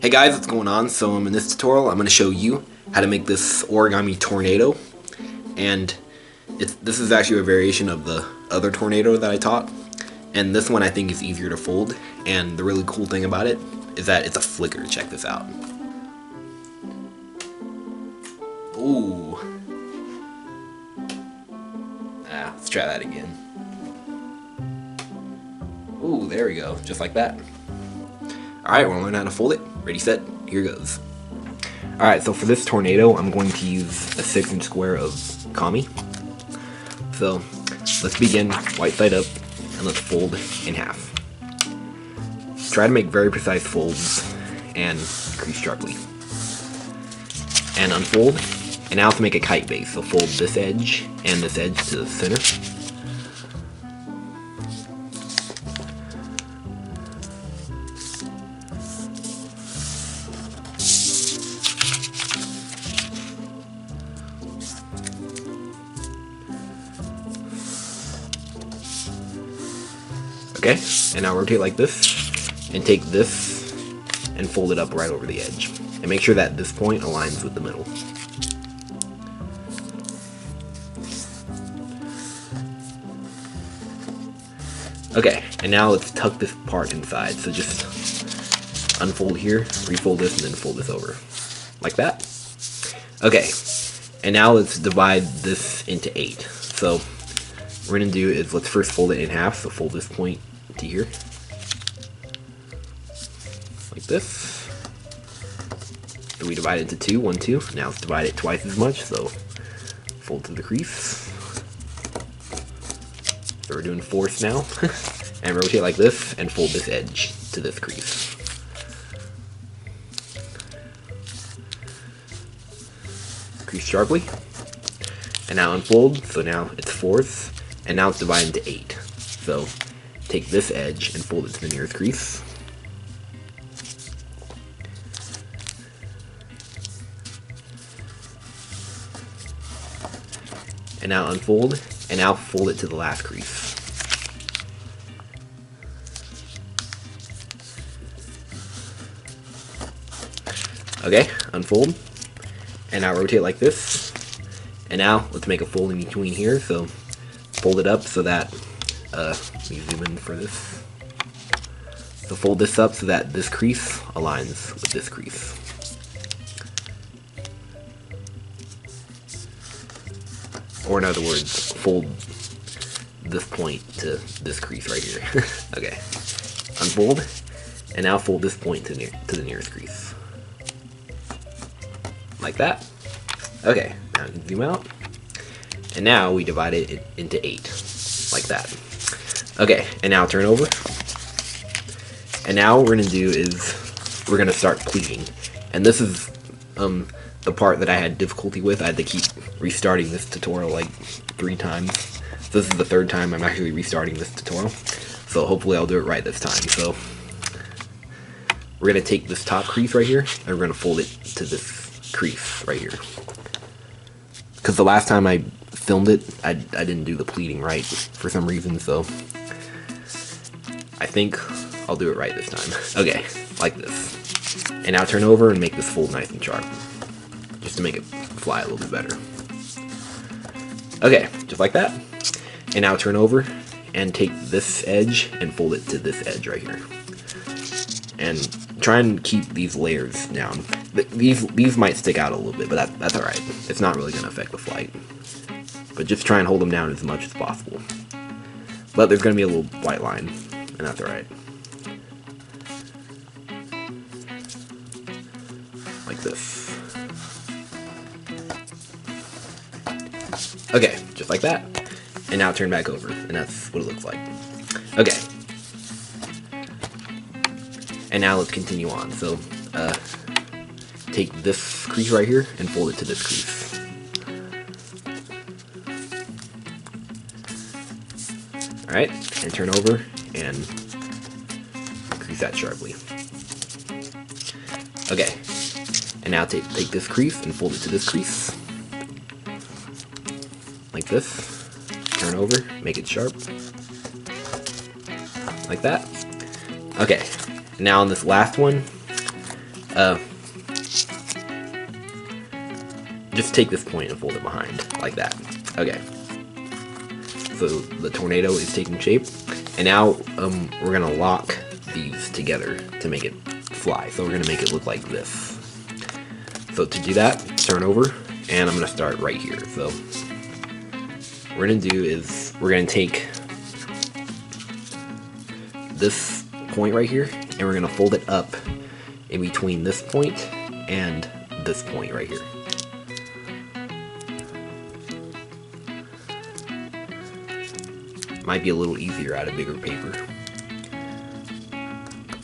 Hey guys, what's going on? So in this tutorial I'm going to show you how to make this origami tornado, and this is actually a variation of the other tornado that I taught, and this one I think is easier to fold, and the really cool thing about it is that it's a flicker. Check this out. Ooh. Let's try that again. Ooh, there we go, just like that. Alright, we're going to learn how to fold it. Ready, set, here goes. Alright, so for this tornado, I'm going to use a 6-inch square of kami. So, let's begin white side up, and let's fold in half. Try to make very precise folds, and crease sharply. And unfold, and now to make a kite base, so fold this edge and this edge to the center. Okay, and now rotate like this, and take this and fold it up right over the edge. And make sure that this point aligns with the middle. Okay, and now let's tuck this part inside. So just unfold here, refold this, and then fold this over. Like that. Okay, and now let's divide this into 8. So what we're going to do is let's first fold it in half. So fold this point to here. Like this. So we divide it into 2, 1, 2. Now let's divide it twice as much. So fold to the crease. So we're doing 4ths now. And rotate like this and fold this edge to this crease. Crease sharply. And now unfold. So now it's 4ths. And now it's divided into 8. So take this edge and fold it to the nearest crease. And now unfold, and now fold it to the last crease. Okay, unfold, and now rotate like this. And now let's make a fold in between here. So fold it up so that, let me zoom in for this. So fold this up so that this crease aligns with this crease. Or in other words, fold this point to this crease right here. Okay, unfold, and now fold this point to the nearest crease. Like that. Okay, now you can zoom out. And now we divide it into 8, like that. Okay, and now turn over. And now what we're gonna do is we're gonna start pleating. And this is the part that I had difficulty with. I had to keep restarting this tutorial like 3 times. So this is the 3rd time I'm actually restarting this tutorial. So hopefully I'll do it right this time. So we're gonna take this top crease right here and we're gonna fold it to this crease right here. Because the last time I filmed it, I didn't do the pleating right for some reason, so I think I'll do it right this time. Okay, like this. And now turn over and make this fold nice and sharp, just to make it fly a little bit better. Okay, just like that. And now turn over and take this edge and fold it to this edge right here. And try and keep these layers down. These might stick out a little bit, but that's alright. It's not really going to affect the flight. But just try and hold them down as much as possible. But there's going to be a little white line, and that's alright. Like this. Okay, just like that. And now turn back over, and that's what it looks like. Okay. And now let's continue on. So, take this crease right here and fold it to this crease. Alright, and turn over and crease that sharply. Okay, and now take this crease and fold it to this crease. Like this. Turn over, make it sharp. Like that. Okay, now on this last one, Just take this point and fold it behind, like that. Okay. So the tornado is taking shape, and now we're gonna lock these together to make it fly. So we're gonna make it look like this. So to do that, turn over, and I'm gonna start right here. So what we're gonna do is we're gonna take this point right here, and we're gonna fold it up in between this point and this point right here. Might be a little easier out of bigger paper,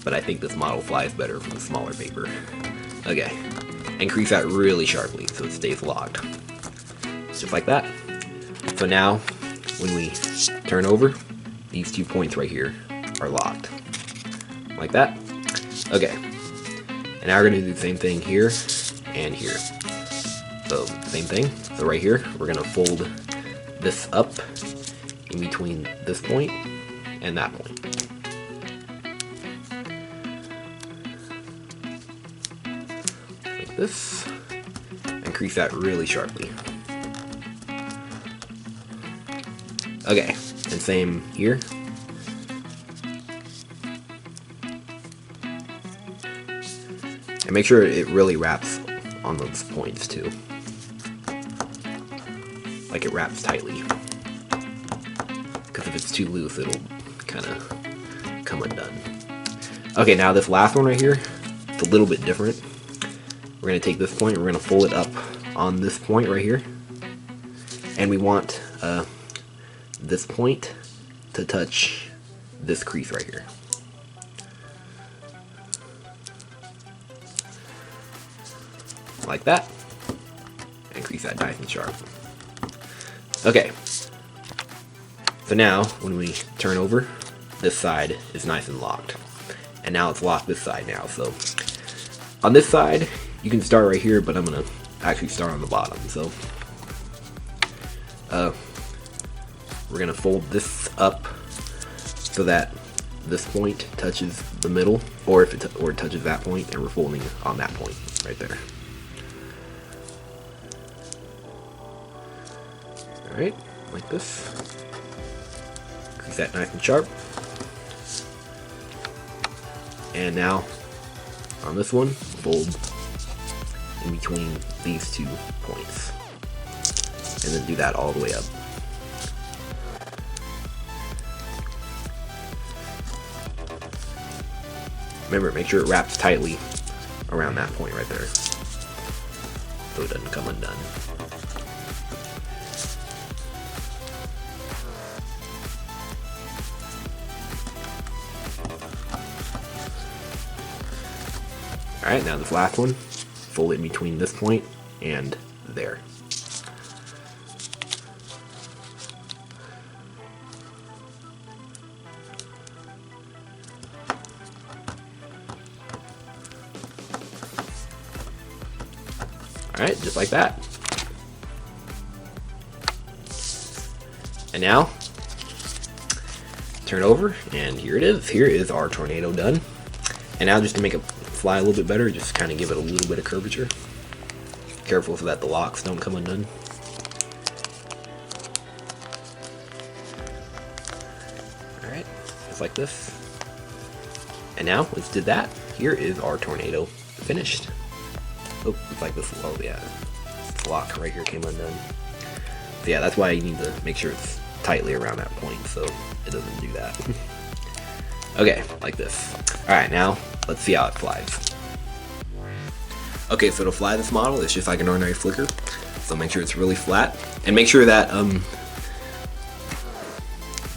but I think this model flies better from smaller paper. Okay, and crease that really sharply so it stays locked. Just like that. So now, when we turn over, these 2 points right here are locked. Like that. Okay. And now we're going to do the same thing here and here. So, same thing. So right here, we're going to fold this up in between this point and that point. Like this. And crease that really sharply. Okay, and same here. And make sure it really wraps on those points too. Like it wraps tightly. Because if it's too loose, it'll kind of come undone. Okay, now this last one right here, it's a little bit different. We're going to take this point, we're going to fold it up on this point right here. And we want this point to touch this crease right here. Like that. And crease that nice and sharp. Okay. So now, when we turn over, this side is nice and locked. And now it's locked this side now. So on this side, you can start right here, but I'm going to actually start on the bottom. So we're going to fold this up so that this point touches the middle, or if it touches that point, and we're folding on that point right there. Alright, like this. Crease that nice and sharp. And now, on this one, fold in between these 2 points. And then do that all the way up. Remember, make sure it wraps tightly around that point right there, so it doesn't come undone. Alright, now this last one, fold it in between this point and there. Alright, just like that. And now, turn over, and here it is. Here is our tornado done. And now just to make it fly a little bit better, just kind of give it a little bit of curvature. Careful so that the locks don't come undone. Alright, just like this. And now, once did that, here is our tornado finished. Oh, it's like this. Oh yeah, this lock right here came undone. So yeah, that's why you need to make sure it's tightly around that point so it doesn't do that. Okay, like this. Alright, now let's see how it flies. Okay, so to fly this model, it's just like an ordinary flicker. So make sure it's really flat, and make sure that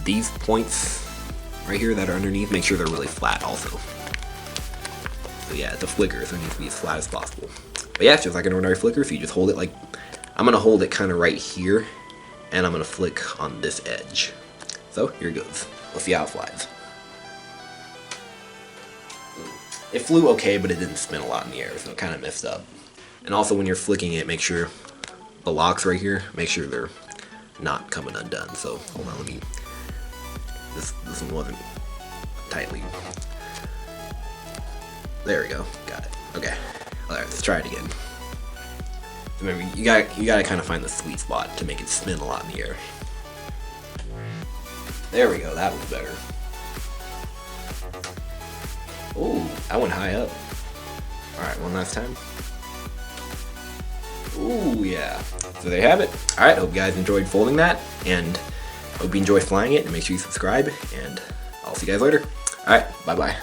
these points right here that are underneath, make sure they're really flat also. So yeah, it's a flicker, so it needs to be as flat as possible. But yeah, it's just like an ordinary flicker, so you just hold it like, I'm gonna hold it kind of right here, and I'm gonna flick on this edge. So here it goes. Let's see how it flies. It flew okay, but it didn't spin a lot in the air, so it kind of messed up. And also when you're flicking it, make sure the locks right here, make sure they're not coming undone. So hold on, let me, this one wasn't tightly. There we go, got it, okay. let's try it again. Remember, you gotta kind of find the sweet spot to make it spin a lot in the air. There we go, that was better. Ooh, that went high up. Alright, one last time. Ooh, yeah. So there you have it. Alright, hope you guys enjoyed folding that, and hope you enjoy flying it, and make sure you subscribe, and I'll see you guys later. Alright, bye-bye.